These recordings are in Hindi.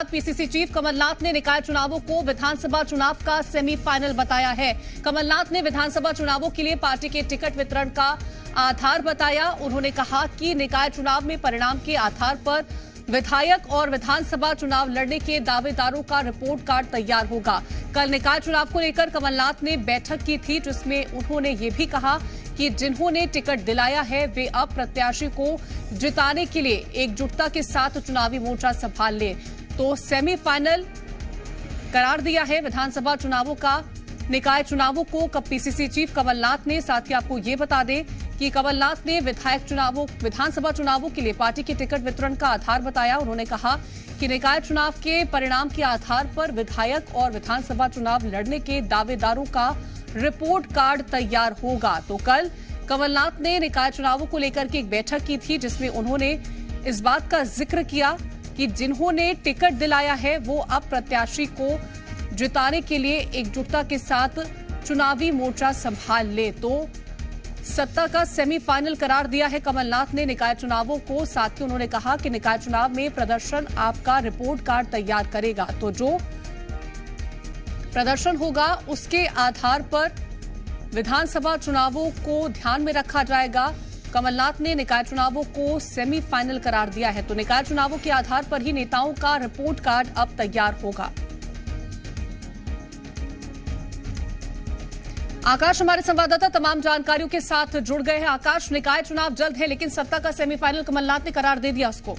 पीसीसी चीफ कमलनाथ ने निकाय चुनावों को विधानसभा चुनाव का सेमीफाइनल बताया है। कमलनाथ ने विधानसभा चुनावों के लिए पार्टी के टिकट वितरण का आधार बताया। उन्होंने कहा कि निकाय चुनाव में परिणाम के आधार पर विधायक और विधानसभा चुनाव लड़ने के दावेदारों का रिपोर्ट कार्ड तैयार होगा। कल निकाय चुनाव को लेकर कमलनाथ ने बैठक की थी, जिसमें उन्होंने ये भी कहा कि जिन्होंने टिकट दिलाया है वे अब प्रत्याशी को जिताने के लिए एकजुटता के साथ चुनावी मोर्चा संभाल ले। तो सेमीफाइनल करार दिया है विधानसभा चुनावों का। निकाय चुनावों को पीसीसी चीफ कमलनाथ ने, साथ ही आपको ये बता दें कि कमलनाथ ने विधानसभा चुनावों के लिए पार्टी के टिकट वितरण का आधार बताया। उन्होंने कहा कि निकाय चुनाव के परिणाम के आधार पर विधायक और विधानसभा चुनाव लड़ने के दावेदारों का रिपोर्ट कार्ड तैयार होगा। तो कल कमलनाथ ने निकाय चुनावों को लेकर के एक बैठक की थी, जिसमें उन्होंने इस बात का जिक्र किया कि जिन्होंने टिकट दिलाया है वो अब प्रत्याशी को जिताने के लिए एकजुटता के साथ चुनावी मोर्चा संभाल ले। तो सत्ता का सेमीफाइनल करार दिया है कमलनाथ ने निकाय चुनावों को। साथ ही उन्होंने कहा कि निकाय चुनाव में प्रदर्शन आपका रिपोर्ट कार्ड तैयार करेगा, तो जो प्रदर्शन होगा उसके आधार पर विधानसभा चुनावों को ध्यान में रखा जाएगा। कमलनाथ ने निकाय चुनावों को सेमीफाइनल करार दिया है, तो निकाय चुनावों के आधार पर ही नेताओं का रिपोर्ट कार्ड अब तैयार होगा। आकाश हमारे संवाददाता तमाम जानकारियों के साथ जुड़ गए हैं। आकाश, निकाय चुनाव जल्द है, लेकिन सत्ता का सेमीफाइनल कमलनाथ ने करार दे दिया उसको।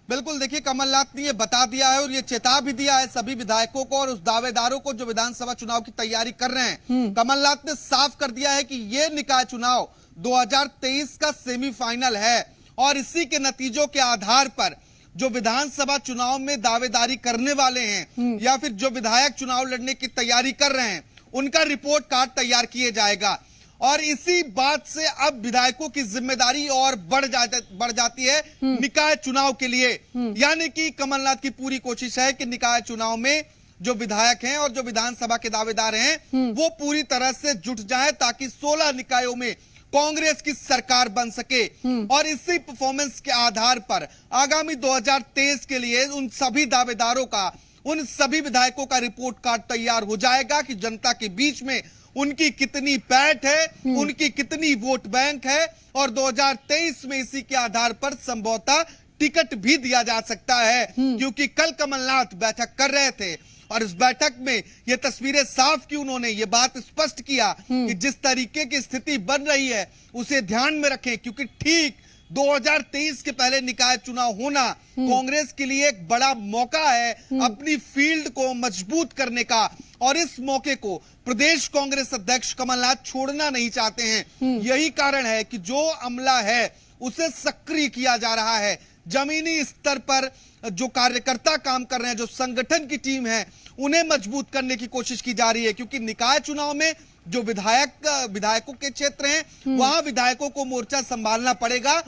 बिल्कुल, देखिए कमलनाथ ने ये बता दिया है और ये चेता भी दिया है सभी विधायकों को और उस दावेदारों को जो विधानसभा चुनाव की तैयारी कर रहे हैं। कमलनाथ ने साफ कर दिया है कि ये निकाय चुनाव 2023 का सेमीफाइनल है और इसी के नतीजों के आधार पर जो विधानसभा चुनाव में दावेदारी करने वाले हैं या फिर जो विधायक चुनाव लड़ने की तैयारी कर रहे हैं, उनका रिपोर्ट कार्ड तैयार किया जाएगा। और इसी बात से अब विधायकों की जिम्मेदारी और बढ़ जाती है निकाय चुनाव के लिए। यानी कि कमलनाथ की पूरी कोशिश है कि निकाय चुनाव में जो विधायक हैं और जो विधानसभा के दावेदार हैं वो पूरी तरह से जुट जाएं, ताकि 16 निकायों में कांग्रेस की सरकार बन सके। और इसी परफॉर्मेंस के आधार पर आगामी 2023 के लिए उन सभी दावेदारों का, उन सभी विधायकों का रिपोर्ट कार्ड तैयार हो जाएगा कि जनता के बीच में उनकी कितनी पैठ है, उनकी कितनी वोट बैंक है और 2023 में इसी के आधार पर संभवतः टिकट भी दिया जा सकता है। क्योंकि कल कमलनाथ बैठक कर रहे थे और इस बैठक में ये तस्वीरें साफ की, उन्होंने ये बात स्पष्ट किया कि जिस तरीके की स्थिति बन रही है उसे ध्यान में रखें, क्योंकि ठीक 2023 के पहले निकाय चुनाव होना कांग्रेस के लिए एक बड़ा मौका है अपनी फील्ड को मजबूत करने का। और इस मौके को प्रदेश कांग्रेस अध्यक्ष कमलनाथ छोड़ना नहीं चाहते हैं। यही कारण है कि जो अमला है उसे सक्रिय किया जा रहा है। जमीनी स्तर पर जो कार्यकर्ता काम कर रहे हैं, जो संगठन की टीम है, उन्हें मजबूत करने की कोशिश की जा रही है। क्योंकि निकाय चुनाव में जो विधायकों के क्षेत्र हैं वहां विधायकों को मोर्चा संभालना पड़ेगा।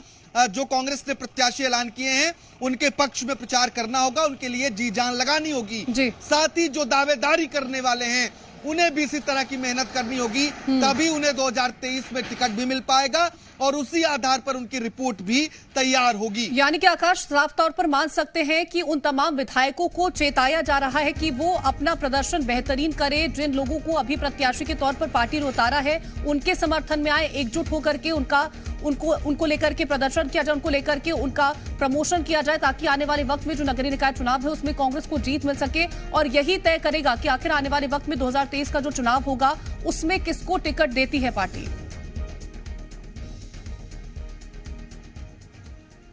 जो कांग्रेस ने प्रत्याशी ऐलान किए हैं उनके पक्ष में प्रचार करना होगा, उनके लिए जी जान लगानी होगी। साथ ही जो दावेदारी करने वाले हैं उन्हें भी इसी तरह की मेहनत करनी होगी, तभी उन्हें 2023 में टिकट भी मिल पाएगा और उसी आधार पर उनकी रिपोर्ट भी तैयार होगी। यानी कि आकाश, साफ तौर पर मान सकते हैं कि उन तमाम विधायकों को चेताया जा रहा है कि वो अपना प्रदर्शन बेहतरीन करें। जिन लोगों को अभी प्रत्याशी के तौर पर पार्टी ने उतारा है उनके समर्थन में आए, एकजुट होकर के उनको लेकर के प्रदर्शन किया जाए, उनको लेकर के उनका प्रमोशन किया जाए, ताकि आने वाले वक्त में जो नगरीय निकाय चुनाव है उसमें कांग्रेस को जीत मिल सके। और यही तय करेगा कि आखिर आने वाले वक्त में 2023 का जो चुनाव होगा उसमें किसको टिकट देती है पार्टी।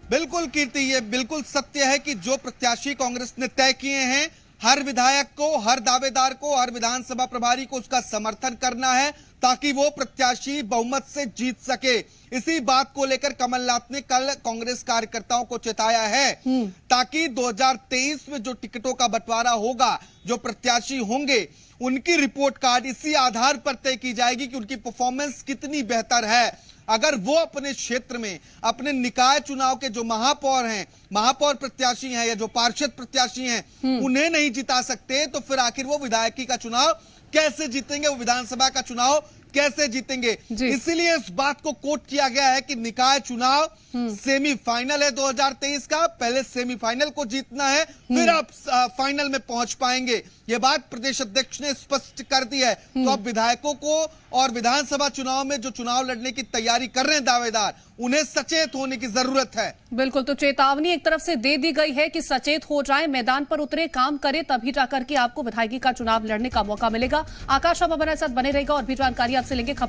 बिल्कुल कीर्ति, ये बिल्कुल सत्य है कि जो प्रत्याशी कांग्रेस ने तय किए हैं, हर विधायक को, हर दावेदार को, हर विधानसभा प्रभारी को उसका समर्थन करना है ताकि वो प्रत्याशी बहुमत से जीत सके। इसी बात को लेकर कमलनाथ ने कल कांग्रेस कार्यकर्ताओं को चेताया है, ताकि 2023 में जो टिकटों का बंटवारा होगा, जो प्रत्याशी होंगे, उनकी रिपोर्ट कार्ड इसी आधार पर तय की जाएगी कि उनकी परफॉर्मेंस कितनी बेहतर है। अगर वो अपने क्षेत्र में अपने निकाय चुनाव के जो महापौर हैं, महापौर प्रत्याशी हैं या जो पार्षद प्रत्याशी हैं, उन्हें नहीं जिता सकते, तो फिर आखिर वो विधायकी का चुनाव कैसे जीतेंगे, वो विधानसभा का चुनाव कैसे जीतेंगे। जी। इसीलिए इस बात को कोट किया गया है कि निकाय चुनाव सेमीफाइनल है 2023 का, पहले सेमीफाइनल को जीतना है, फिर आप फाइनल में पहुंच पाएंगे। यह बात प्रदेश अध्यक्ष ने स्पष्ट कर दी है। तो अब विधायकों को और विधानसभा चुनाव में जो चुनाव लड़ने की तैयारी कर रहे हैं दावेदार, उन्हें सचेत होने की जरूरत है। बिल्कुल, तो चेतावनी एक तरफ से दे दी गई है कि सचेत हो जाएं, मैदान पर उतरे, काम करें, तभी जाकर के आपको विधायकी का चुनाव लड़ने का मौका मिलेगा। आकाश, आप हमारे साथ बने रहेगा और भी जानकारी आपसे लेंगे। खबरों